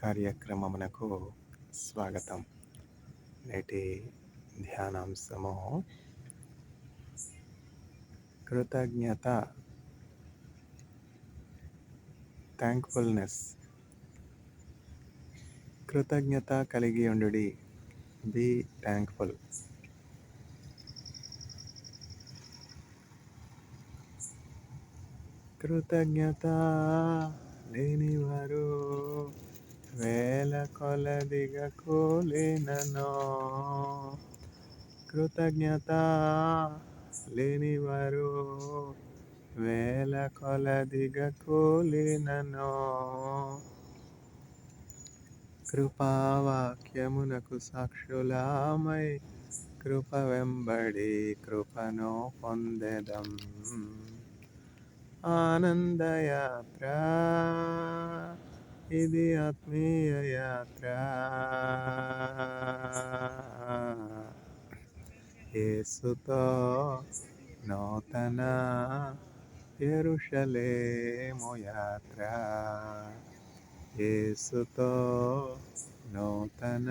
కార్యక్రమమునకు స్వాగతం. నేటి ధ్యానాంశము కృతజ్ఞత, థ్యాంక్ఫుల్నెస్. కృతజ్ఞత కలిగి ఉండుడి, బీ థ్యాంక్ఫుల్. కృతజ్ఞత లేనివారు వేల కొలదిగా కూలినను. కృతజ్ఞత లేనివారు వేల కొలదిగా కూలినను. కృపావాక్యమునకు సాక్షులామై కృప వెంబడి కృపను పొందెదం. ఆనందయాత్ర, ఇది ఆత్మీయ యాత్ర. యేసుతో నూతన యెరూషలేము యాత్ర. యేసుతో నూతన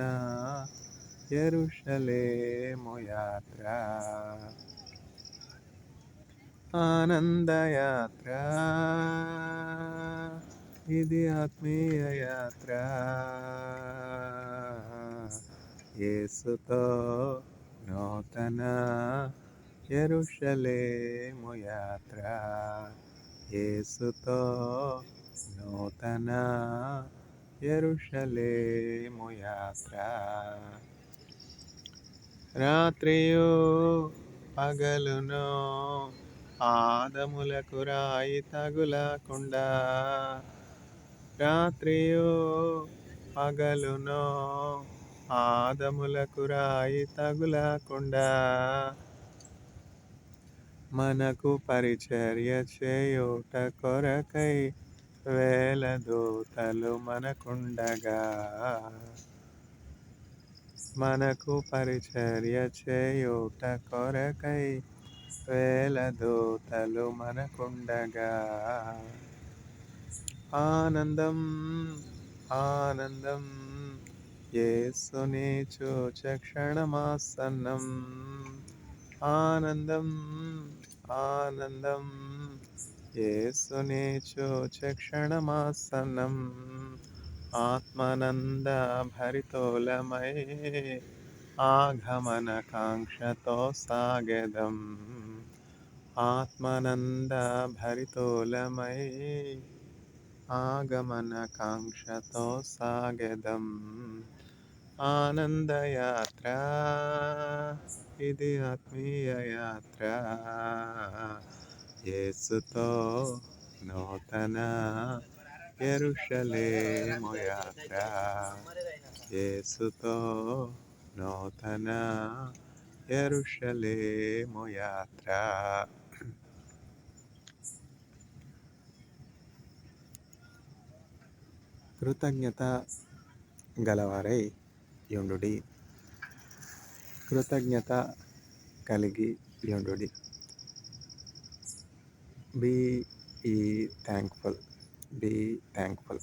యెరూషలేము యాత్ర. ఆనందయాత్ర, ఇది ఆత్మీయ యాత్ర. యేసుతో నూతన యెరూషలేము యాత్ర. యేసుతో నూతన యెరూషలేము యాత్ర. రాత్రియు పగలును పాదములకు రాయి తగులకుండా. రాత్రియు పగలును పాదములకు రాయి తగులకుండా మనకు పరిచర్య చేయుట కొరకై వేల దూతలు మనకుండగా. మనకు పరిచర్య చేయుట కొరకై వేల దూతలు మనకుండగా. ఆనందం ఆనందం, యేసుని చూచే క్షణమాసన్నం. ఆనందం ఆనందం, యేసుని చూచే క్షణమాసన్నం. ఆత్మనంద భరితోలమై ఆగమన కాంక్షతో సాగెదం. ఆత్మనంద భరితోలమై ఆగమన కాంక్షతో సాగెదం. ఆనందయాత్ర, ఇది ఆత్మీయ యాత్ర. యేసుతో నూతన యెరూషలేము యాత్ర. యేసుతో నూతన యెరూషలేము యాత్ర. కృతజ్ఞత గలవారై యుండుడి, కృతజ్ఞత కలిగి యుండుడి. Be thankful, be thankful.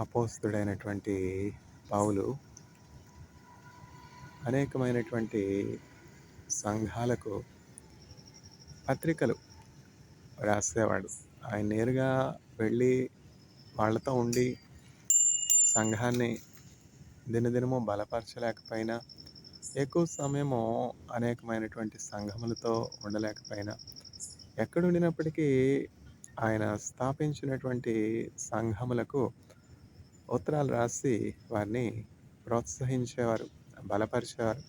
అపోస్తుడైనటువంటి పౌలు అనేకమైనటువంటి సంఘాలకు పత్రికలు రాసేవాడు. ఆయన నేరుగా వెళ్ళి వాళ్ళతో ఉండి సంఘాన్ని దినదినము బలపరచలేకపోయినా, ఎక్కువ సమయము అనేకమైనటువంటి సంఘములతో ఉండలేకపోయినా, ఎక్కడుండినప్పటికీ ఆయన స్థాపించినటువంటి సంఘములకు ఉత్తరాలు రాసి వారిని ప్రోత్సహించేవారు, బలపరిచేవారు.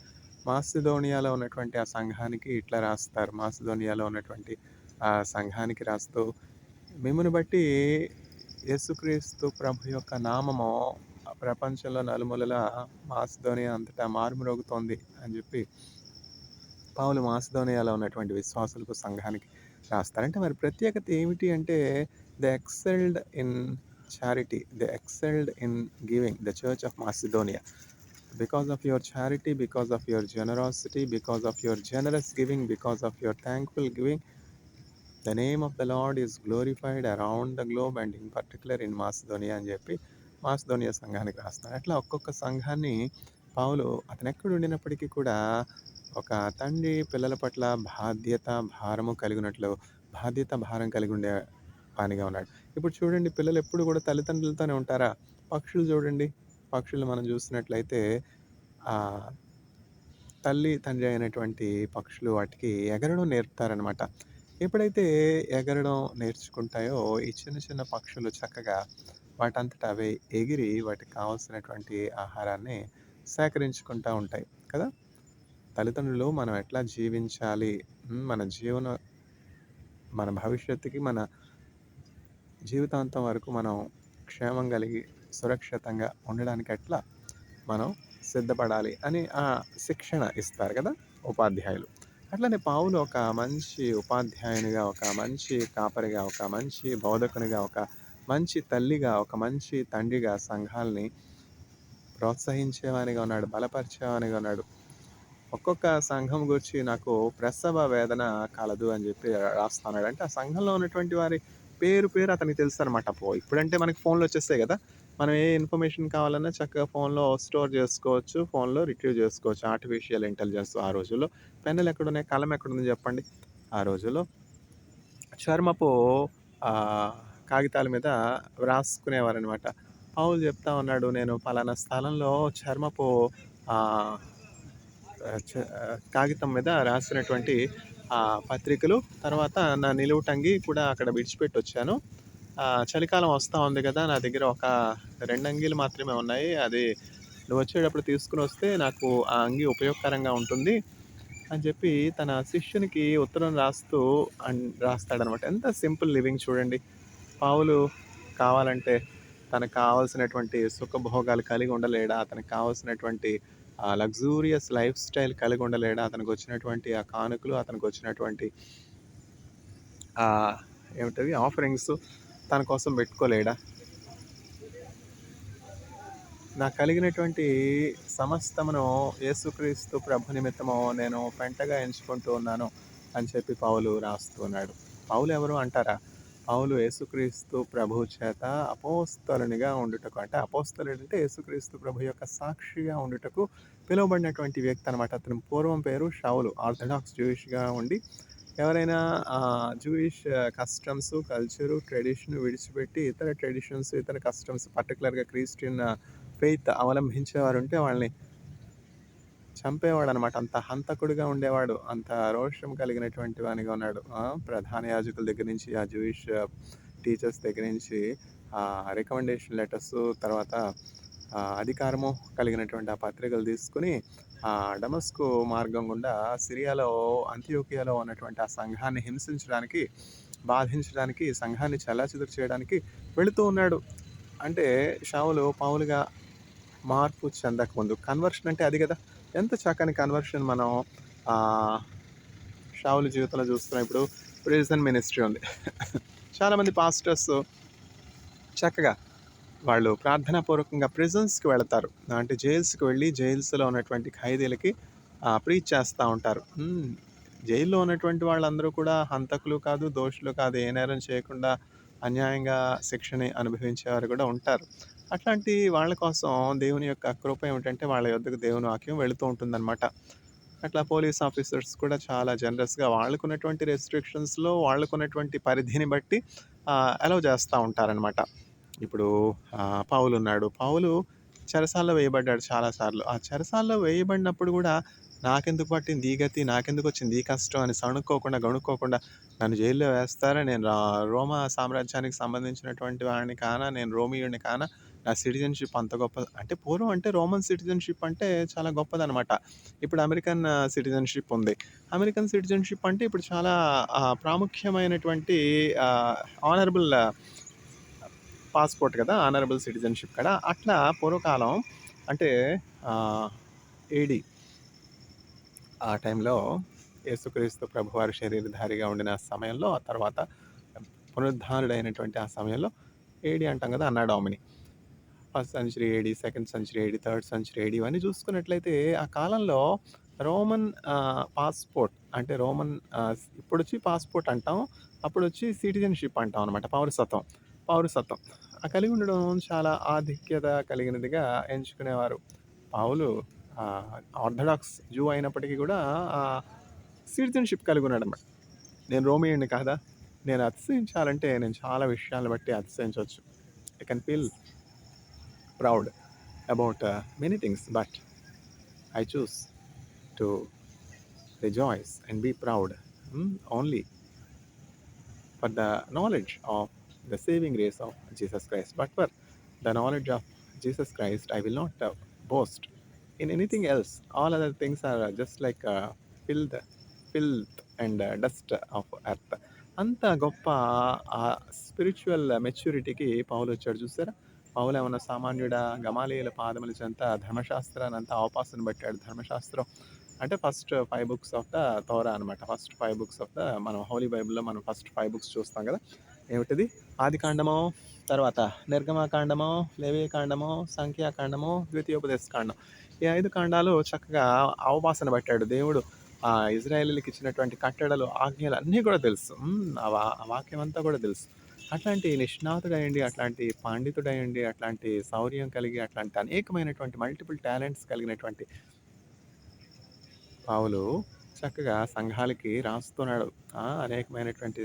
మాసిదోనియాలో ఉన్నటువంటి ఆ సంఘానికి ఇట్లా రాస్తారు. మాసిదోనియాలో ఉన్నటువంటి ఆ సంఘానికి రాస్తూ, మిమ్మును బట్టి యేసుక్రీస్తు ప్రభు యొక్క నామము ప్రపంచంలో నలుమూలలా మాసిదోనియా అంతటా మారుమ్రోగుతోంది అని చెప్పి పౌలు మాసిదోనియాలో ఉన్నటువంటి విశ్వాసులకు సంఘానికి రాస్తారంటే మరి ప్రత్యేకత ఏమిటి అంటే they excelled in charity, they excelled in giving, the church of Macedonia. Because of your charity, because of your generosity, because of your generous giving, because of your thankful giving, the name of the lord is glorified around the globe and in particular in Macedonia అని చెప్పి మాసిదోనియా సంఘానికి రాస్తున్నాడు. అట్లా ఒక్కొక్క సంఘాన్ని పౌలు అతను ఎక్కడ ఉండినప్పటికీ కూడా ఒక తండ్రి పిల్లల పట్ల బాధ్యత భారము కలిగి ఉన్నట్లు బాధ్యత భారం కలిగి ఉండే వానిగా ఉన్నాడు. ఇప్పుడు చూడండి, పిల్లలు ఎప్పుడు కూడా తల్లిదండ్రులతోనే ఉంటారా? పక్షులు చూడండి, పక్షులు మనం చూసినట్లయితే ఆ తల్లి తండ్రి అయినటువంటి పక్షులు వాటికి ఎగరడం నేర్పుతారనమాట. ఎప్పుడైతే ఎగరడం నేర్చుకుంటాయో ఈ చిన్న చిన్న పక్షులు చక్కగా వాటంతట అవే ఎగిరి వాటికి కావాల్సినటువంటి ఆహారాన్ని సేకరించుకుంటా ఉంటాయి కదా! తల్లిదండ్రులు మనం ఎట్లా జీవించాలి, మన మన భవిష్యత్తుకి మన జీవితాంతం వరకు మనం క్షేమం కలిగి సురక్షితంగా ఉండడానికి ఎట్లా మనం సిద్ధపడాలి అని శిక్షణ ఇస్తారు కదా ఉపాధ్యాయులు. అట్లనే పౌలు ఒక మంచి ఉపాధ్యాయునిగా, ఒక మంచి కాపరిగా, ఒక మంచి బోధకునిగా, ఒక మంచి తల్లిగా, ఒక మంచి తండ్రిగా సంఘాల్ని ప్రోత్సహించేవానిగా ఉన్నాడు, బలపరిచేవానిగా ఉన్నాడు. ఒక్కొక్క సంఘం గురించి నాకు ప్రసవ వేదన కలదు అని చెప్పి రాస్తున్నాడు. అంటే ఆ సంఘంలో ఉన్నటువంటి వారి పేరు పేరు అతనికి తెలుసు అనమాట. ఇప్పుడంటే మనకి ఫోన్లు వచ్చేస్తాయి కదా! మనం ఏ ఇన్ఫర్మేషన్ కావాలన్నా చక్కగా ఫోన్లో స్టోర్ చేసుకోవచ్చు, ఫోన్లో రిట్రీవ్ చేసుకోవచ్చు. ఆర్టిఫిషియల్ ఇంటెలిజెన్స్ ఆ రోజుల్లో. పెన్నులు ఎక్కడున్నాయి, కలం ఎక్కడుంది చెప్పండి. ఆ రోజుల్లో చర్మపు ఆహ్, కాగితాల మీద వ్రాసుకునేవారనమాట. పౌలు చెప్తా ఉన్నాడు, నేను పలానా స్థలంలో చర్మపు ఆహ్, కాగితం మీద రాసినటువంటి పత్రికలు, తర్వాత నా నిలువుటంగి కూడా అక్కడ విడిచిపెట్టొచ్చాను. చలికాలం వస్తా ఉంది కదా! నా దగ్గర ఒక 2 అంగీలు మాత్రమే ఉన్నాయి. అది నువ్వొచ్చేటప్పుడు తీసుకొనొస్తే నాకు ఆ అంగీ ఉపయోగకరంగా ఉంటుంది అని చెప్పి తన శిష్యునికి ఉత్తరం రాస్తూ రాస్తాడనమాట. ఎంత సింపుల్ లివింగ్ చూడండి. పౌలు కావాలంటే తనకు కావాల్సినటువంటి సుఖభోగాలు కలిగి ఉండలేడా? అతనికి కావాల్సినటువంటి లగ్జూరియస్ లైఫ్ స్టైల్ కలిగి ఉండలేడా? అతనికొచ్చినటువంటి ఆ కానుకలు, అతనికొచ్చినటువంటి ఆహ్, ఏమిటవి ఆఫరింగ్స్ తన కోసం పెట్టుకోలేడా? నాకు కలిగినటువంటి సమస్తమును యేసుక్రీస్తు ప్రభు నిమిత్తము నేను పెంటగా ఎంచుకుంటూ ఉన్నాను అని చెప్పి పౌలు రాస్తూ ఉన్నాడు. పౌలు ఎవరు అంటారా? పౌలు యేసుక్రీస్తు ప్రభు చేత అపోస్తలునిగా ఉండుటకు, అంటే అపోస్తలుడు అంటే యేసుక్రీస్తు ప్రభు యొక్క సాక్షిగా ఉండుటకు పిలువబడినటువంటి వ్యక్తి అనమాట. అతని పూర్వం పేరు షౌలు. ఆర్థడాక్స్ జూయిష్‌గా ఉండి ఎవరైనా జూయిష్ కస్టమ్స్, కల్చరు, ట్రెడిషన్ విడిచిపెట్టి ఇతర ట్రెడిషన్స్, ఇతర కస్టమ్స్ పర్టిక్యులర్‌గా క్రిస్టియన్ ఫెయిత్ అవలంబించేవారుంటే వాళ్ళని చంపేవాడనమాట. అంత హంతకుడిగా ఉండేవాడు. అంత రోషం కలిగినటువంటి వానిగా ఉన్నాడు. ప్రధాన యాజకుల దగ్గర నుంచి, ఆ జూయిష్ టీచర్స్ దగ్గర నుంచి రికమెండేషన్ లెటర్సు, తర్వాత అధికారము కలిగినటువంటి ఆ పత్రికలు తీసుకొని డమస్కు మార్గం గుండా సిరియాలో, అంతియోకియాలో ఉన్నటువంటి ఆ సంఘాన్ని హింసించడానికి, బాధించడానికి, సంఘాన్ని చెల్లాచెదురు చేయడానికి వెళుతూ ఉన్నాడు. అంటే షౌలు పౌలుగా మార్పు చెందకముందు కన్వర్షన్ అంటే అది కదా! ఎంత చక్కని కన్వర్షన్ మనం ఆహ్, షౌలు జీవితంలో చూస్తున్నాం. ఇప్పుడు ప్రిజన్ మినిస్ట్రీ ఉంది. చాలామంది పాస్టర్స్ చక్కగా వాళ్ళు ప్రార్థనాపూర్వకంగా ప్రిజన్స్‌కి వెళతారు. అంటే జైల్స్‌కి వెళ్ళి జైల్స్‌లో ఉన్నటువంటి ఖైదీలకి ప్రీచ్ చేస్తా ఉంటారు. జైల్‌లో ఉన్నటువంటి వాళ్ళందరూ కూడా హంతకులు కాదు, దోషులు కాదు. ఏ నేరం చేయకుండా అన్యాయంగా శిక్షని అనుభవించేవారు కూడా ఉంటారు. అట్లాంటి వాళ్ళ కోసం దేవుని యొక్క కృప ఏమిటంటే వాళ్ళ యొద్దకు దేవుని వాక్యం వెళుతూ ఉంటుందన్నమాట. అట్లా పోలీస్ ఆఫీసర్స్ కూడా చాలా జనరస్‌గా వాళ్ళకున్నటువంటి రెస్ట్రిక్షన్స్‌లో, వాళ్ళకున్నటువంటి పరిధిని బట్టి అలౌ చేస్తా ఉంటారనమాట. ఇప్పుడు పౌలున్నాడు. పౌలు చెరసాల్లో వేయబడ్డాడు చాలా సార్లు. ఆ చెరసాల్లో వేయబడినప్పుడు గూడా నాకెందుకు పట్టింది ఈ గతి, నాకెందుకొచ్చింది ఈ కష్టం అని సణుక్కోకుండా, గొణుక్కోకుండా నన్ను జైల్లో వేస్తారా? నేను రోమా సామ్రాజ్యానికి సంబంధించినటువంటి వాడిని కానా? నేను రోమియోడిని కానా? నా సిటిజన్‌షిప్ అంత గొప్పది. అంటే పూర్వం అంటే రోమన్ సిటిజన్‌షిప్ అంటే చాలా గొప్పదనమాట. ఇప్పుడు అమెరికన్ సిటిజన్‌షిప్ ఉంది. అమెరికన్ సిటిజన్‌షిప్ అంటే ఇప్పుడు చాలా ప్రాముఖ్యమైనటువంటి ఆహ్, ఆనరబుల్ పాస్‌పోర్ట్ కదా! ఆనరబుల్ సిటిజన్‌షిప్ కదా! అట్లా పూర్వకాలం అంటే ఆహ్, ఏడీ ఆ టైంలో యేసుక్రీస్తు ప్రభువారు శరీరధారిగా ఉండిన సమయంలో, ఆ తర్వాత పునరుద్ధానుడైనటువంటి ఆ సమయంలో ఏడీ అంటాం కదా! Anno Domini. First century AD, second century AD, third century AD ఇవన్నీ చూసుకున్నట్లయితే ఆ కాలంలో రోమన్ పాస్‌పోర్ట్ అంటే రోమన్ ఇప్పుడొచ్చి పాస్‌పోర్ట్ అంటాం. అప్పుడొచ్చి సిటిజన్‌షిప్ అంటాం అనమాట. పౌరసత్వం. పౌరసత్వం. కలిగి ఉండడం చాలా ఆధిక్యత కలిగినదిగా ఎంచుకునేవారు. పౌలు ఆర్థోడాక్స్ జూ అయినప్పటికీ కూడా సిటిజన్‌షిప్ కలిగి ఉన్నాడన్నమాట. నేను రోమియోని కాదా? నేను అతిశయించాలంటే నేను చాలా విషయాలను బట్టి అతిశయించొచ్చు. I can feel proud about many things but I choose to rejoice and be proud only for the knowledge of the saving grace of Jesus Christ. But for the knowledge of Jesus Christ, I will not boast in anything else. All other things are just like filth and dust of earth. అంత గొప్ప spiritual మెచ్యూరిటీకి పౌలు వచ్చాడు చూసారా. పౌలు ఏమన్నా సామాన్యుడా? గమాలీయుల పాదముల చెంత ధర్మశాస్త్రాన్ని అంతా అవపాసన పట్టాడు. ధర్మశాస్త్రం అంటే ఫస్ట్ 5 బుక్స్ ఆఫ్ ద తోరా అనమాట. ఫస్ట్ 5 బుక్స్ ఆఫ్ ద మనం హోలీ బైబిల్‌లో మనం ఫస్ట్ 5 బుక్స్ చూస్తాం కదా. ఏమిటిది? ఆదికాండము, తర్వాత నిర్గమకాండము, లేవియకాండము, సంఖ్యాకాండము, ద్వితీయోపదేశకాండం. ఈ 5 కాండాలు చక్కగా అవపాసన పట్టాడు. దేవుడు ఇజ్రాయేలీయులకి ఇచ్చినటువంటి కట్టడలు, ఆజ్ఞలు అన్నీ కూడా తెలుసు. ఆ వాక్యం అంతా కూడా తెలుసు. అట్లాంటి నిష్ణాతుడయ్యుండి, అట్లాంటి పండితుడయ్యుండి, అట్లాంటి శౌర్యం కలిగి, అట్లాంటి అనేకమైనటువంటి మల్టిపుల్ టాలెంట్స్ కలిగినటువంటి పౌలు చక్కగా సంఘాలకి రాస్తున్నాడు. అనేకమైనటువంటి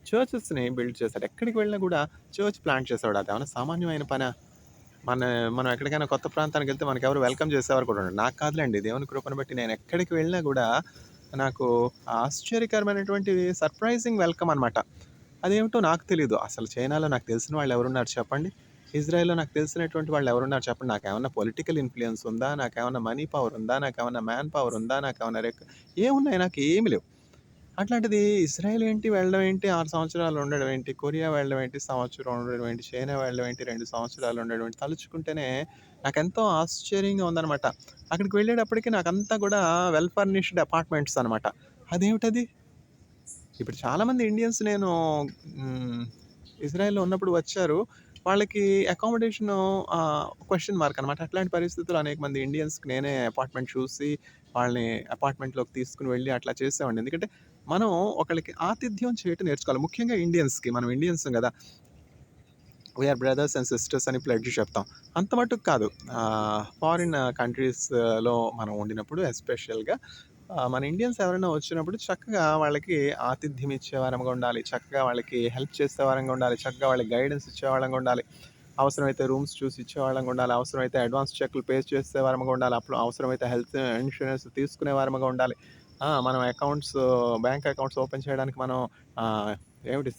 చర్చెస్‌ని బిల్డ్ చేశాడు. ఎక్కడికి వెళ్ళినా కూడా చర్చ్ ప్లాంట్ చేసేవాడు. అదేమన్నా సామాన్యమైన పనా? మన మనం ఎక్కడికైనా కొత్త ప్రాంతానికి వెళ్తే మనకెవరు వెల్కమ్ చేసేవారు కూడా ఉండరు. నాకు కాదులెండి, దేవుని కృపను బట్టి నేను ఎక్కడికి వెళ్ళినా కూడా నాకు ఆశ్చర్యకరమైనటువంటి సర్ప్రైజింగ్ వెల్కమ్ అనమాట. అదేమిటో నాకు తెలీదు. అసలు చైనాలో నాకు తెలిసిన వాళ్ళు ఎవరున్నారు చెప్పండి? ఇజ్రాయెల్‌లో నాకు తెలిసినటువంటి వాళ్ళు ఎవరున్నారు చెప్పండి? నాకేమన్నా పొలిటికల్ ఇన్‌ఫ్లూయెన్స్ ఉందా? నాకేమన్నా మనీ పవర్ ఉందా? నాకేమన్నా మ్యాన్ పవర్ ఉందా? నాకేమన్నా ఏమున్నాయి? నాకు ఏమి లేవు. అట్లాంటిది ఇజ్రాయెల్ ఏంటి వెళ్ళడం ఏంటి? 6 సంవత్సరాలు ఉండడం ఏంటి? కొరియా వెళ్ళడం ఏంటి? సంవత్సరం ఉండడం ఏంటి? చైనా వెళ్ళడం ఏంటి? 2 సంవత్సరాలు ఉండడం ఏంటి? తలుచుకుంటేనే నాకెంతో ఆశ్చర్యంగా ఉందనమాట. అక్కడికి వెళ్ళేటప్పటికి నాకంతా కూడా వెల్ ఫర్నిష్డ్ అపార్ట్మెంట్స్ అనమాట. అదేమిటది? ఇప్పుడు చాలామంది ఇండియన్స్ నేను ఇజ్రాయెల్‌లో ఉన్నప్పుడు వచ్చారు. వాళ్ళకి అకామిడేషను క్వెషన్ మార్క్ అనమాట. అట్లాంటి పరిస్థితుల్లో అనేక మంది ఇండియన్స్‌కి నేనే అపార్ట్మెంట్ చూసి, వాళ్ళని అపార్ట్మెంట్‌లోకి తీసుకొని వెళ్ళి అట్లా చేసేవాడిని. ఎందుకంటే, మనం ఒకళ్ళకి ఆతిథ్యం చేయటం నేర్చుకోవాలి. ముఖ్యంగా ఇండియన్స్‌కి. మనం ఇండియన్సం గదా! We are brothers and sisters అని ప్లెడ్జ్ చెప్తాం. అంత మటుకు కాదు. ఫారిన్ కంట్రీస్‌లో మనం ఉండినప్పుడు ఎస్పెషల్‌గా మన ఇండియన్స్ ఎవరైనా వచ్చినప్పుడు చక్కగా వాళ్ళకి ఆతిథ్యం ఇచ్చేవారంగా ఉండాలి. చక్కగా వాళ్ళకి హెల్ప్ చేసేవారంగా ఉండాలి. చక్కగా వాళ్ళకి గైడెన్స్ ఇచ్చేవాళ్ళంగా ఉండాలి. అవసరమైతే రూమ్స్ చూసి ఇచ్చేవాళ్ళంగా ఉండాలి. అవసరమైతే అడ్వాన్స్ చెక్‌లు పే చేసేవారంగా ఉండాలి. అప్పుడు అవసరమైతే హెల్త్ ఇన్స్యూరెన్స్ తీసుకునేవారంగా ఉండాలి. మనం బ్యాంక్ అకౌంట్స్ ఓపెన్ చేయడానికి మనం ఆహ్, ఏమిటి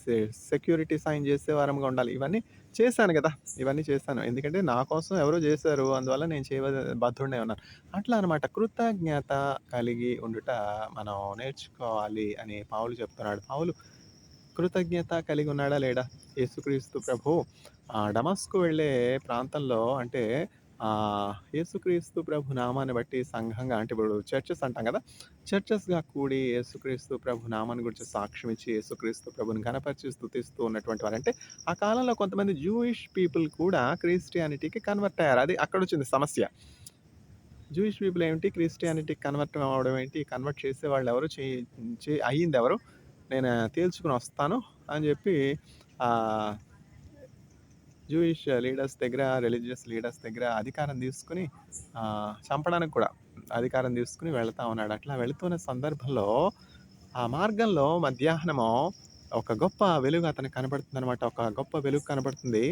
సెక్యూరిటీ సైన్ చేసేవారంగా ఉండాలి. ఇవన్నీ చేశాను గదా! ఇవన్నీ చేశాను. ఎందుకంటే నా కోసం ఎవరో జేశారు. అందువల్ల నేను బద్ధుడినై ఉన్నాను. అట్లా అనమాట. కృతజ్ఞత కలిగి ఉండుట మనం నేర్చుకోవాలి అని పౌలు చెప్తున్నాడు. పౌలు కృతజ్ఞత కలిగి ఉన్నాడా లేడా? యేసుక్రీస్తు ప్రభువు డమస్కు వెళ్ళే ప్రాంతంలో అంటే యేసుక్రీస్తు ప్రభు నామాన్ని బట్టి సంఘంగా అంటే ఇప్పుడు చర్చెస్ అంటాం గదా! చర్చెస్‌గా కూడి యేసుక్రీస్తు ప్రభు నామాన్ని గురించి సాక్ష్యం ఇచ్చి యేసుక్రీస్తు ప్రభుని ఘనపరిచి స్తుతిస్తూ ఉన్నటువంటి వారు. అంటే ఆ కాలంలో కొంతమంది జూయిష్ పీపుల్ కూడా క్రిస్టియానిటీకి కన్వర్ట్ అయ్యారు. అది అక్కడొచ్చింది సమస్య. జూయిష్ పీపుల్ ఏమిటి? క్రిస్టియానిటీకి కన్వర్ట్ అవ్వడం ఏంటి? కన్వర్ట్ చేసేవాళ్ళెవరు? అయ్యిందెవరు? నేను తేల్చుకొనొస్తాను అని జెప్పి ఆహ్, జూయిష్ లీడర్స్ దగ్గర, రిలీజియస్ లీడర్స్ దగ్గర అధికారం తీసుకొని చంపడానికి కూడా అధికారం తీసుకొని వెళ్తా ఉన్నాడు. అట్లా వెళుతున్న సందర్భంలో ఆ మార్గంలో మధ్యాహ్నము ఒక గొప్ప వెలుగు అతనికి కనబడుతుందనమాట. ఒక గొప్ప వెలుగు కనబడుతుంది.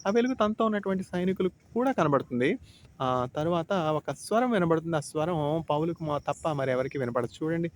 ఆ వెలుగు తనతో ఉన్నటువంటి సైనికులకు కూడా కనబడుతుంది. తరువాత ఒక స్వరం వినబడుతుంది. ఆ స్వరం పౌలుకు తప్ప మరెవరికీ వినపడదు. చూడండి,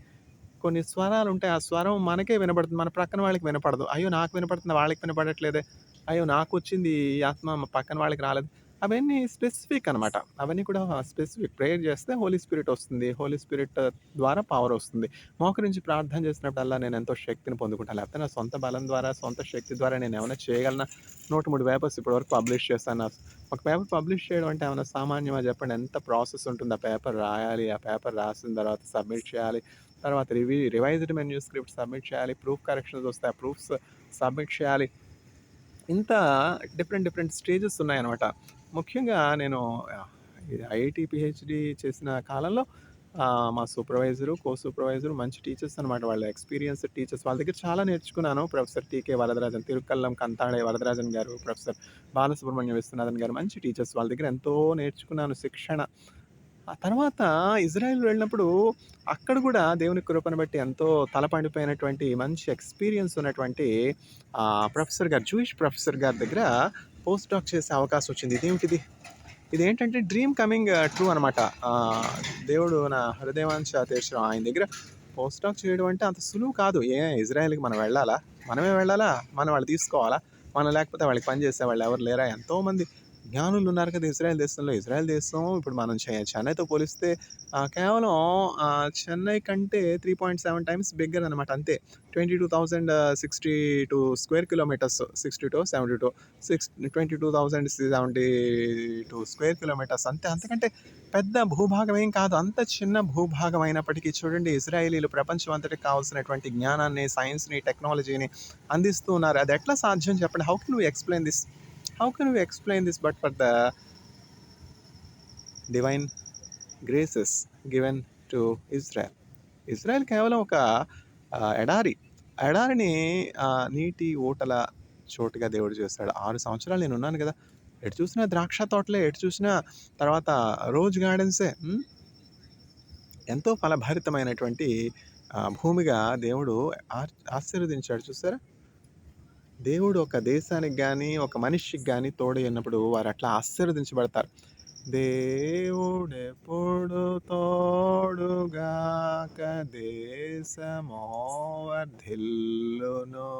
కొన్ని స్వరాలుంటాయి. ఆ స్వరం మనకే వినపడుతుంది. మన ప్రక్కన వాళ్ళకి వినపడదు. అయ్యో! నాకు వినపడుతుంది, వాళ్ళకి వినపడట్లేదే. అయ్యో! నాకొచ్చింది ఈ ఆత్మ పక్కన వాళ్ళకి రాలేదు. అవన్నీ స్పెసిఫిక్ అనమాట. అవన్నీ కూడా స్పెసిఫిక్. ప్రేయర్ చేస్తే హోలీ స్పిరిట్ వస్తుంది. హోలీ స్పిరిట్ ద్వారా పవర్ వస్తుంది. మోకరించి ప్రార్థన చేసినప్పుడల్లా నేనెంతో శక్తిని పొందుకుంటాను. లేకపోతే నా సొంత బలం ద్వారా, సొంత శక్తి ద్వారా నేనేమైనా చేయగలనా? 103 పేపర్స్ ఇప్పటివరకు పబ్లిష్ చేశాను. ఒక పేపర్ పబ్లిష్ చేయడం అంటే ఏమన్నా సామాన్యమా చెప్పండి? ఎంత ప్రాసెస్ ఉంటుంది. ఆ పేపర్ రాయాలి. ఆ పేపర్ రాసిన తర్వాత సబ్మిట్ చేయాలి. తర్వాత రివైజ్డ్ మాన్యుస్క్రిప్ట్ సబ్మిట్ చేయాలి. ప్రూఫ్ కరెక్షన్స్ వస్తాయి. ఆ ప్రూఫ్స్ సబ్మిట్ చేయాలి. ఇంత డిఫరెంట్ స్టేజెస్ ఉన్నాయన్నమాట. ముఖ్యంగా నేను ఐఐటీ, పీహెచ్‌డీ చేసిన కాలంలో మా సూపర్వైజరు, సూపర్వైజరు మంచి టీచర్స్ అనమాట. వాళ్ళు ఎక్స్‌పీరియన్స్‌డ్ టీచర్స్. వాళ్ళ దగ్గర చాలా నేర్చుకున్నాను. ప్రొఫెసర్ టీకే వరదరాజన్, తిరుక్కల్లం కంతాళే వరదరాజన్ గారు, ప్రొఫెసర్ బాలసుబ్రహ్మణ్యం విశ్వనాథన్ గారు మంచి టీచర్స్. వాళ్ళ దగ్గర ఎంతో నేర్చుకున్నాను శిక్షణ. ఆ తర్వాత ఇజ్రాయెల్ వెళ్ళినప్పుడు అక్కడ గూడా దేవుని కృపను బట్టి ఎంతో తలపండిపోయినటువంటి మంచి ఎక్స్‌పీరియన్స్ ఉన్నటువంటి ప్రొఫెసర్ గారు, జూయిష్ ప్రొఫెసర్ గారి దగ్గర పోస్ట్ డాక్ చేసే అవకాశం వచ్చింది. ఇదేమిటిది? ఇదేంటంటే డ్రీమ్ కమింగ్ ట్రూ అనమాట. దేవుడు నా హృదయవాంఛ తీర్చడం. ఆయన దగ్గర పోస్ట్ డాక్ చేయడం అంటే అంత సులువు కాదు. ఇజ్రాయెల్‌కి మనం వెళ్ళాలా? మనమే వెళ్ళాలా? మనం వాళ్ళు తీసుకోవాలా? మనం లేకపోతే వాళ్ళకి పని చేసేవాళ్ళు ఎవరు లేరా? ఎంతోమంది జ్ఞానులు ఉన్నారు కదా! ఇజ్రాయెల్ దేశంలో. ఇజ్రాయెల్ దేశం ఇప్పుడు మనం చెన్నైతో పోలిస్తే కేవలం చెన్నై కంటే 3.7 టైమ్స్ బిగ్గర్ అనమాట అంతే. 22,062 స్క్వేర్ కిలోమీటర్స్. 62 72 22,072 స్క్వేర్ కిలోమీటర్స్ అంతే. అంతకంటే పెద్ద భూభాగం ఏం కాదు. అంత చిన్న భూభాగం అయినప్పటికీ చూడండి ఇజ్రాయేలీలు ప్రపంచం అంతటికి కావాల్సినటువంటి జ్ఞానాన్ని, సైన్స్‌ని, టెక్నాలజీని అందిస్తూ ఉన్నారు. అది ఎట్లా సాధ్యం చెప్పండి? How can we explain this? How can we explain this but for the divine graces given to Israel. Israel కేవలం ఒక ఎడారి. ఎడారిని నీటి ఊటల చోటుగా దేవుడు చేశాడు. 6 సంవత్సరాలు నేనున్నాను గదా! ఎటు చూసినా ద్రాక్ష తోటలే, ఎటు చూసినా తర్వాత రోజ్ గార్డెన్సే. ఎంతో ఫలభరితమైనటువంటి భూమిగా దేవుడు ఆశీర్వదించాడు చూసారా? దేవుడు ఒక దేశానికి గానీ, ఒక మనిషికి గానీ తోడై ఉన్నప్పుడు వారట్లా ఆశీర్వదించబడతారు. దేవుడెప్పుడు తోడుగాక దేశమో వర్ధిల్లును.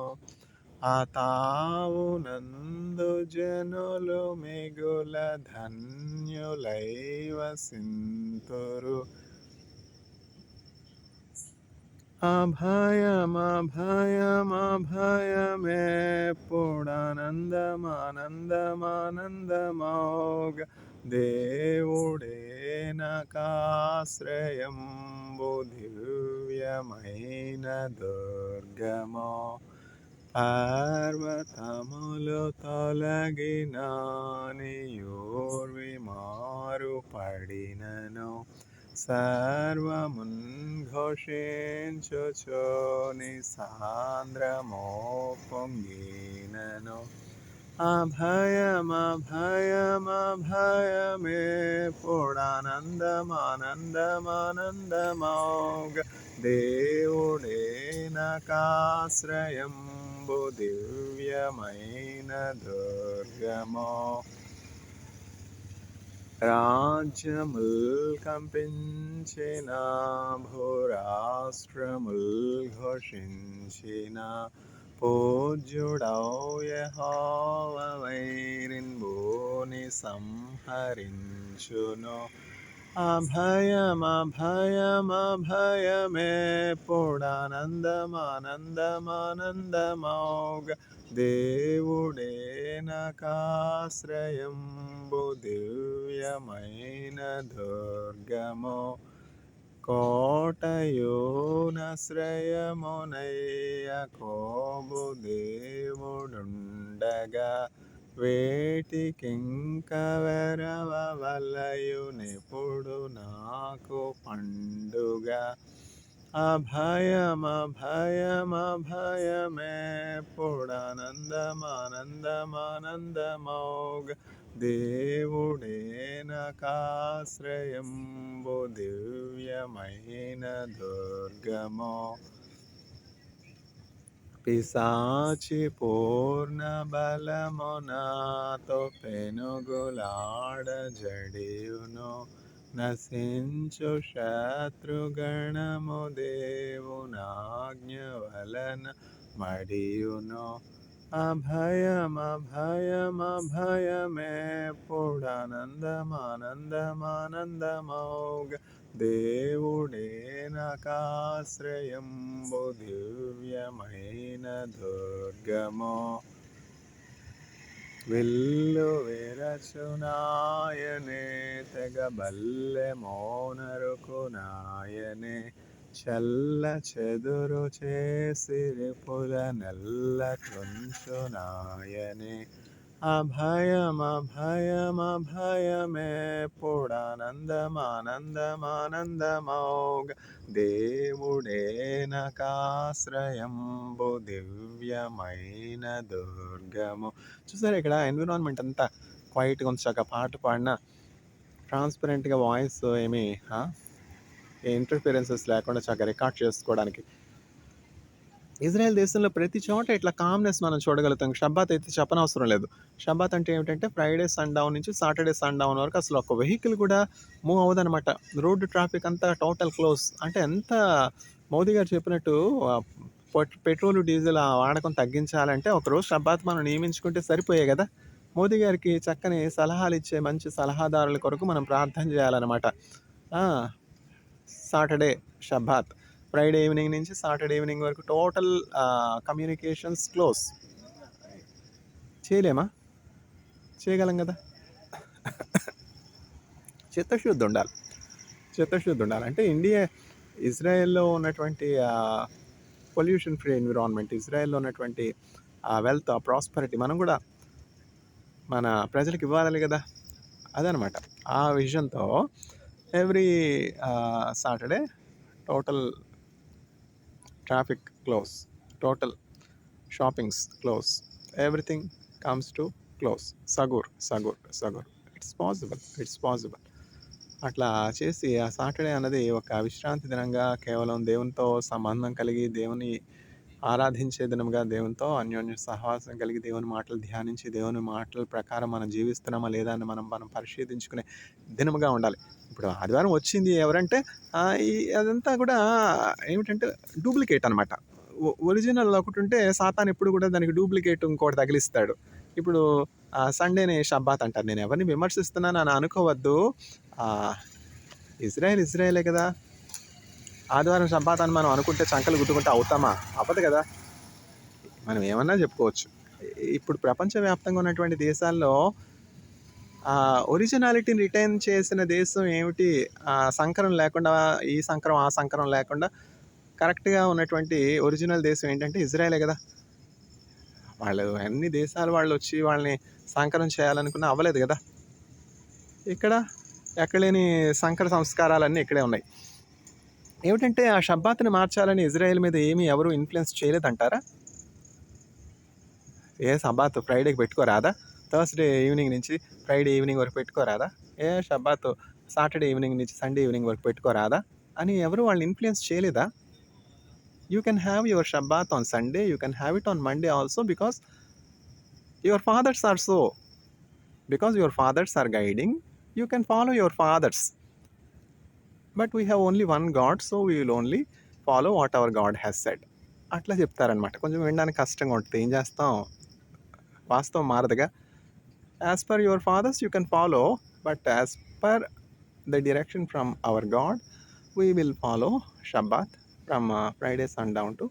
తావునందు జనులు మిగుల ధన్యులై వసింతురు. అభయమేప్పుడానందమానందమానందమౌగ దేవుడే నాకాశ్రయంబు దివ్యమైన దుర్గమో. పర్వతములు తొలగినా నీయోర్విమారు పడినను సర్వమున్ ఘోషించుచు నీ సాంద్రమో పొంగినను. అభయమేప్పుడానందమానందమానందమౌగ దేవుడే నాకాశ్రయంబు దివ్యమైన దుర్గమో. రాజ్యముల్ కంపించిన భూరాష్ట్రముల్ ఘోషించిన పూజ్యుడౌ యెహోవా వైరిన్ భూని సంహరించును. అభయమేప్పుడానందమానందమానందమౌగ దేవుడే నాకాశ్రయంబు దివ్యమైన దుర్గమో. కోటయు నశ్రయమునై యాకోబు దేవుడుండగా వేటికింక వెరవవలయునెప్పుడు నాకు పండుగ. అభయమేప్పుడానందమానందమానందమౌగ దేవుడే నాకాశ్రయంబు దివ్యమైన దుర్గమో. పిశాచి పూర్ణ బలమునాతో పెనుగులాడ జడియును. నశించు శత్రుగణము దేవునాజ్ఞ వలన మడియును. అభయమేప్పుడానందమానందమానందమౌగ దేవుడే నాకాశ్రయంబు దివ్యమైన దుర్గమో. విల్లు విరచునాయనే తెగబల్లెమో నరుకునాయనే చల్ల చెదురు చేసి రిపుల నెల్ల త్రుంచునాయనే. అభయం అభయం అభయమేప్పుడానందమానందమానందమౌగ దేవుడే నకాశ్రయంబు దివ్యమైన దుర్గము. చూసారా ఇక్కడ ఎన్విరాన్మెంట్ అంతా క్వైట్గా ఉంచాక పాట పాడిన ట్రాన్స్పరెంట్గా వాయిస్ ఏమి ఇంటర్ఫిరెన్సెస్ లేకుండా చక్కగా రికార్డ్ చేసుకోవడానికి. ఇజ్రాయెల్ దేశంలో ప్రతి చోట ఇట్లా కామ్నెస్ మనం చూడగలుగుతాం. షబ్బాత్ అయితే చెప్పనవసరం లేదు. షబ్బాత్ అంటే ఏమిటంటే ఫ్రైడే సన్‌డౌన్ నుంచి సాటర్డే సన్‌డౌన్ వరకు అసలు ఒక వెహికల్ కూడా మూవ్ అవ్వదనమాట. రోడ్డు ట్రాఫిక్ అంతా టోటల్ క్లోజ్. అంటే ఎంత మోదీ గారు చెప్పినట్టు పెట్రోల్, డీజిల్ వాడకం తగ్గించాలంటే ఒకరోజు షబ్బాత్ మనం నియమించుకుంటే సరిపోయే కదా! మోదీ గారికి చక్కని సలహాలు ఇచ్చే మంచి సలహాదారుల కొరకు మనం ప్రార్థన చేయాలన్నమాట. Saturday Sabbath. ఫ్రైడే ఈవినింగ్ నుంచి సాటర్డే ఈవినింగ్ వరకు టోటల్ కమ్యూనికేషన్స్ క్లోజ్. చేయలేమా? చేయగలం కదా. చిత్తశుద్ధి ఉండాలి. అంటే ఇజ్రాయెల్లో ఉన్నటువంటి పొల్యూషన్ ఫ్రీ ఎన్విరాన్మెంట్, ఇజ్రాయెల్లో ఉన్నటువంటి వెల్త్, ప్రాస్పరిటీ మనం కూడా మన ప్రజలకు ఇవ్వాలి కదా. అదనమాట ఆ విజన్తో every Saturday total traffic close, total shoppings close, everything comes to close. సగూర్. It's possible. అట్లా చేసి ఆ సాటర్డే అన్నది ఒక విశ్రాంతి దినంగా, కేవలం దేవునితో సంబంధం కలిగి, దేవుని ఆరాధించే దినంగా, దేవునితో అన్యోన్య సహవాసం కలిగి, దేవుని మాటలు ధ్యానించి, దేవుని మాటల ప్రకారం మనం జీవిస్తున్నామా లేదా అని మనం పరిశీలించుకునే దినముగా ఉండాలి. ఇప్పుడు ఆదివారం వచ్చింది ఎవరంటే అదంతా కూడా ఏమిటంటే డూప్లికేట్ అనమాట. ఒరిజినల్ ఒకటి ఉంటే సాతాను ఎప్పుడు కూడా దానికి డూప్లికేట్ ఇంకోటి తగిలిస్తాడు. ఇప్పుడు సండేని షబ్బాత్ అంటారు. నేను ఎవరిని విమర్శిస్తున్నాను అని అనుకోవద్దు. ఇజ్రాయెలే కదా. ఆదివారం షబ్బాత్ అని మనం అనుకుంటే చంకలు గుద్దుకుంటే అవుతామా? అవ్వదు కదా. మనం ఏమన్నా చెప్పుకోవచ్చు. ఇప్పుడు ప్రపంచవ్యాప్తంగా ఉన్నటువంటి దేశాల్లో ఒరిజినాలిటీని రిటైన్ చేసిన దేశం ఏమిటి? సంకరం లేకుండా, ఈ సంకరం ఆ సంకరం లేకుండా కరెక్ట్గా ఉన్నటువంటి ఒరిజినల్ దేశం ఏంటంటే ఇజ్రాయెలే కదా. వాళ్ళు అన్ని దేశాల వాళ్ళు వచ్చి వాళ్ళని సంకరం చేయాలనుకున్నా అవ్వలేదు కదా. ఇక్కడ ఎక్కడలేని సంకర సంస్కారాలన్నీ ఇక్కడే ఉన్నాయి. ఏమిటంటే ఆ షబ్బాత్ని మార్చాలని ఇజ్రాయెల్ మీద ఎవరు ఇన్ఫ్లుయెన్స్ చేయలేదంటారా? షబ్బాత్ ఫ్రైడేకి పెట్టుకోరాదా? థర్స్డే ఈవినింగ్ నుంచి ఫ్రైడే ఈవినింగ్ వరకు పెట్టుకోరాదా? షబ్బాత్ సాటర్డే ఈవినింగ్ నుంచి సండే ఈవినింగ్ వరకు పెట్టుకోరాదా అని ఎవరు వాళ్ళని ఇన్ఫ్లుయెన్స్ చేయలేదా? You can have your Shabbat on Sunday, you can have it on Monday also, because your fathers are so. Because your fathers are guiding, you can follow your fathers, but we have only one God, so we will only follow what our God has said. అట్లా చెప్తారనమాట. కొంచెం వినడానికి కష్టంగా ఉంటుంది. ఏం చేస్తాం, వాస్తవం మారదుగా. As per your fathers you can follow, but as per the direction from our God we will follow Shabbat from Friday sundown to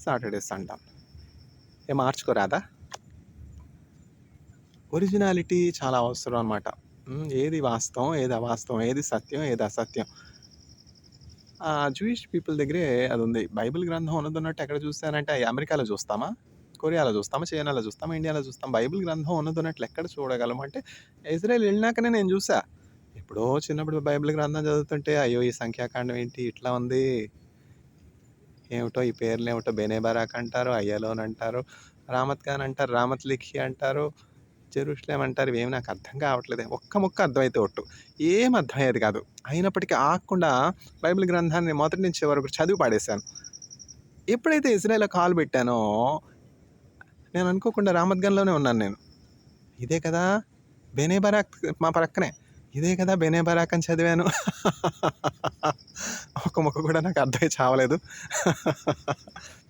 Saturday sundown. మార్చుకోరాదా? ఒరిజినాలిటీ చాలా అవసరం అనమాట. ఏది వాస్తవం, ఏది అవాస్తవం, ఏది సత్యం, ఏది అసత్యం. జూయిష్ పీపుల్ దగ్గరే అది ఉంది. బైబిల్ గ్రంథం ఉన్నదన్నట్టు ఎక్కడ చూస్తానంటే అమెరికాలో చూస్తామా, కొరియాలో చూస్తామా, చైనాలో చూస్తామా, ఇండియాలో చూస్తాం. బైబిల్ గ్రంథం ఉన్నదన్నట్లు ఎక్కడ చూడగలం అంటే ఇజ్రాయెల్ వెళ్ళినాకనే నేను చూసా. ఎప్పుడో చిన్నప్పుడు బైబిల్ గ్రంథం చదువుతుంటే అయ్యో ఈ సంఖ్యాకాండం ఏంటి ఇట్లా ఉంది, ఏమిటో ఈ పేర్లు ఏమిటో బెనే బరాక్ అంటారు, అయ్యలోన్ అంటారు, రామత్ ఖాన్ అంటారు, రామత్ లిఖి అంటారు, జెరూసలేం అంటారు. ఇవేమి నాకు అర్థం కావట్లేదు. ఒక్క ముక్క అర్థమైతే ఒట్టు, ఏం అర్థమయ్యేది కాదు. అయినప్పటికీ ఆగకుండా బైబిల్ గ్రంథాన్ని మొదటి నుంచి వరకు చదివి పాడేశాను. ఎప్పుడైతే ఇజ్రాయెల్లో కాలు పెట్టానో నేను అనుకోకుండా రామత్గన్లోనే ఉన్నాను. నేను ఇదే కదా బెనే బరాక్ మా ప్రక్కనే, ఇదే కదా బెనే బరాక్ అని చదివాను. ఒక ముక్క కూడా నాకు అర్థమై చావలేదు.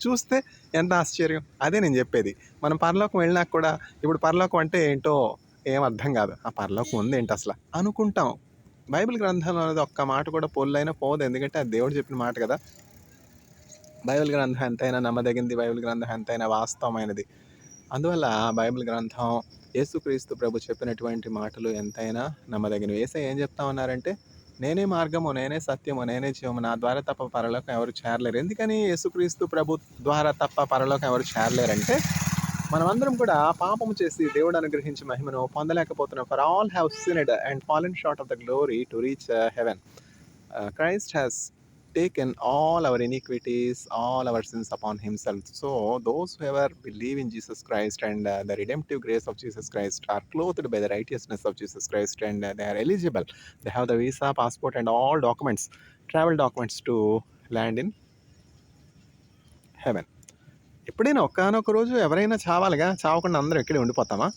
చూస్తే ఎంత ఆశ్చర్యం. అదే నేను చెప్పేది. మనం పరలోకం వెళ్ళినాక కూడా ఇప్పుడు పరలోకం అంటే ఏంటో ఏం అర్థం కాదు. ఆ పరలోకం ఉంది ఏంటి అసలు అనుకుంటాం. బైబిల్ గ్రంథంలో అనేది ఒక్క మాట కూడా పొల్లైనా పోదు. ఎందుకంటే అది దేవుడు చెప్పిన మాట కదా. బైబిల్ గ్రంథం ఎంతైనా నమ్మదగింది, బైబిల్ గ్రంథం ఎంతైనా వాస్తవమైనది. అందువల్ల బైబిల్ గ్రంథం, యేసుక్రీస్తు ప్రభు చెప్పినటువంటి మాటలు ఎంతైనా నమ్మదగినవి. యేసయ్య ఏం చెప్తా ఉన్నారంటే నేనే మార్గము, నేనే సత్యము, నేనే జీవము, నా ద్వారా తప్ప పరలోకం ఎవరు చేరలేరు. ఎందుకని యేసుక్రీస్తు ప్రభు ద్వారా తప్ప పరలోకం ఎవరు చేరలేరంటే మనమందరం కూడా పాపము చేసి దేవుడు అనుగ్రహించే మహిమను పొందలేకపోతున్నాం. For all have sinned and fallen short of the glory to reach heaven. Christ has taken all our iniquities, all our sins upon himself. So those who ever believe in Jesus Christ and the redemptive grace of Jesus Christ are clothed by the righteousness of Jesus Christ, and they are eligible. They have the visa, passport and all documents, travel documents to land in heaven. ఎప్పుడైనా ఒకానొక రోజు ఎవరైనా చావాలిగా. చావకుండా అందరం ఇక్కడే ఉండిపోతామా?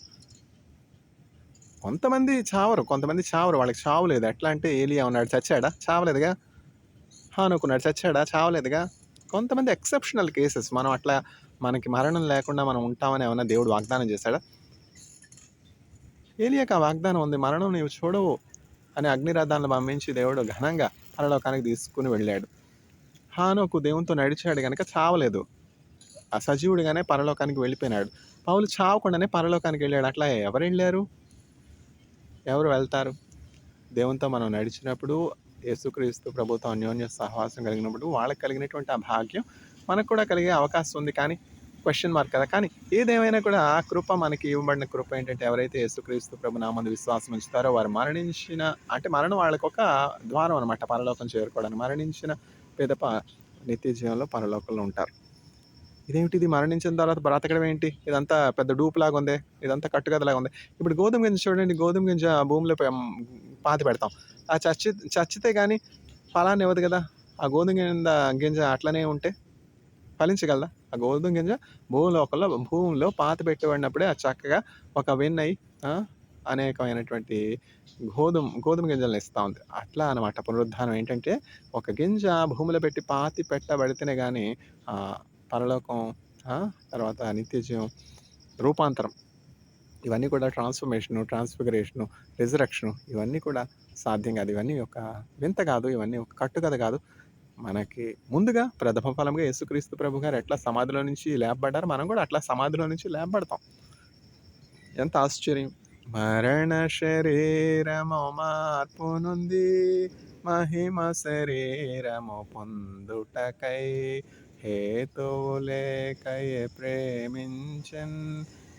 కొంతమంది చావరు, కొంతమంది చావరు. వాళ్ళకి చావు లేదు. ఎట్లా అంటే ఏలియా ఉన్నాడు, చచ్చాడా? చావలేదుగా. హానోకున్నాడు, చచ్చాడా? చావలేదుగా. కొంతమంది ఎక్సెప్షనల్ కేసెస్. మనం అట్లా మనకి మరణం లేకుండా మనం ఉంటామని ఏమన్నా దేవుడు వాగ్దానం చేశాడా? ఏలియాకి ఆ వాగ్దానం ఉంది. మరణం నీవు చూడవు అని అగ్నిరథాలను పంపించి దేవుడు ఘనంగా పరలోకానికి తీసుకుని వెళ్ళాడు. హానోకు దేవునితో నడిచాడు కనుక చావలేదు. సజీవుడిగానే పరలోకానికి వెళ్ళిపోయినాడు. పౌలు చావకుండానే పరలోకానికి వెళ్ళాడు. అట్లా ఎవరు వెళ్ళారు? ఎవరు వెళ్తారు? దేవునితో మనం నడిచినప్పుడు, యేసుక్రీస్తు ప్రభుతో అన్యోన్య సహవాసం కలిగినప్పుడు వాళ్ళకి కలిగినటువంటి ఆ భాగ్యం మనకు కూడా కలిగే అవకాశం ఉంది. కానీ క్వశ్చన్ మార్క్ కదా. కానీ ఏదేమైనా కూడా ఆ కృప, మనకి ఇవ్వబడిన కృప ఏంటంటే, ఎవరైతే యేసుక్రీస్తు ప్రభు నామందు విశ్వాసం ఉంచుతారో వారు మరణించిన, అంటే మరణం వాళ్ళకి ఒక ద్వారం అనమాట పరలోకం చేరుకోవడానికి. మరణించిన పిదప నిత్య జీవంలో పరలోకంలో ఉంటారు. ఇదేమిటిది, మరణించిన తర్వాత బ్రతకడం ఏంటి? ఇదంతా పెద్ద డూపులాగా ఉంది, ఇదంతా కట్టుకథలాగా ఉంది. ఇప్పుడు గోధుమ గింజ చూడండి, గోధుమ గింజ భూమిలో పాతి పెడతాం. ఆ చచ్చితే కానీ ఫలాన్ని ఇవ్వదు కదా. ఆ గోధుమ గింజ అట్లనే ఉంటే ఫలించగలదా? ఆ గోధుమ గింజ భూమిలో పాతి పెట్టబడినప్పుడే అది చక్కగా ఒక వెన్నై అనేకమైనటువంటి గోధుమ గింజలను ఇస్తూ ఉంది. అట్లా అనమాట పునరుద్ధానం ఏంటంటే, ఒక గింజ భూమిలో పెట్టి పాతి పెట్టబడితేనే కానీ పరలోకం, తర్వాత నిత్యజీవం, రూపాంతరం, ఇవన్నీ కూడా ట్రాన్స్ఫర్మేషను, ట్రాన్స్ఫిగరేషను, రిజరక్షను, ఇవన్నీ కూడా సాధ్యం కాదు. ఇవన్నీ ఒక వింత కాదు, ఇవన్నీ ఒక కట్టుకథ కాదు. మనకి ముందుగా ప్రథమ ఫలంగా యేసుక్రీస్తు ప్రభు గారు ఎట్లా సమాధిలో నుంచి లేపబడ్డారో మనం కూడా అట్లా సమాధిలో నుంచి లేపబడతాం. ఎంత ఆశ్చర్యం! మరణ శరీరము మార్పు నుండి మహిమ శరీరము పొందుటకై హేతువు లేకయే ప్రేమించెన్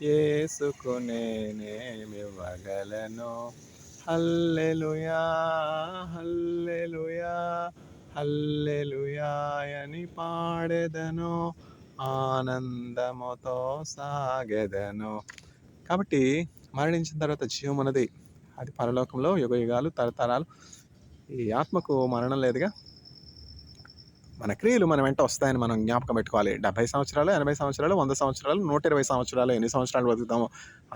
యేసుకు నేనేమివ్వగలను. హల్లెలూయా హల్లెలూయా హల్లెలూయా అని పాడెదను, ఆనందముతో సాగెదను. కాబట్టి మరణించిన తర్వాత జీవం అన్నది అది పరలోకంలో యుగయుగాలు తరతరాలు. ఈ ఆత్మకు మరణం లేదుగా. మన క్రియలు మన వెంట వస్తాయని మనం జ్ఞాపకం పెట్టుకోవాలి. 70 సంవత్సరాలు, 80 సంవత్సరాలు, 100 సంవత్సరాలు, 120 సంవత్సరాలు, ఎన్ని సంవత్సరాలు బతుకుతామో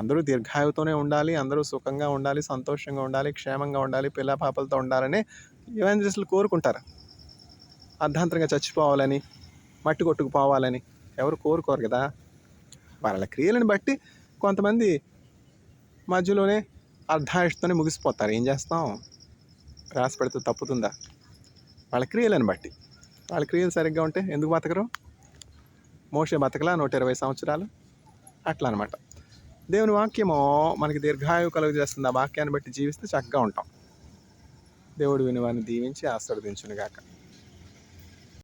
అందరూ దీర్ఘాయువుతోనే ఉండాలి, అందరూ సుఖంగా ఉండాలి, సంతోషంగా ఉండాలి, క్షేమంగా ఉండాలి, పిల్ల పాపలతో ఉండాలని ఎవాంజలిస్టులు కోరుకుంటారు. అర్ధాంతరంగా చచ్చిపోవాలని, మట్టి కొట్టుకుపోవాలని ఎవరు కోరుకోరు కదా. వాళ్ళ క్రియలను బట్టి కొంతమంది మధ్యలోనే అర్ధాయుష్తోనే ముగిసిపోతారు. ఏం చేస్తాం? రాసి పెడితే తప్పుతుందా? వాళ్ళ క్రియలను బట్టి. వాళ్ళ క్రియలు సరిగ్గా ఉంటే ఎందుకు బతకరు? మోషే బతకలా 120 సంవత్సరాలు. అట్లా అనమాట. దేవుని వాక్యము మనకి దీర్ఘాయువు కలుగు చేస్తుంది. ఆ వాక్యాన్ని బట్టి జీవిస్తే చక్కగా ఉంటాం. దేవుడు విని వారిని దీవించి ఆశీర్వదించునుగాక.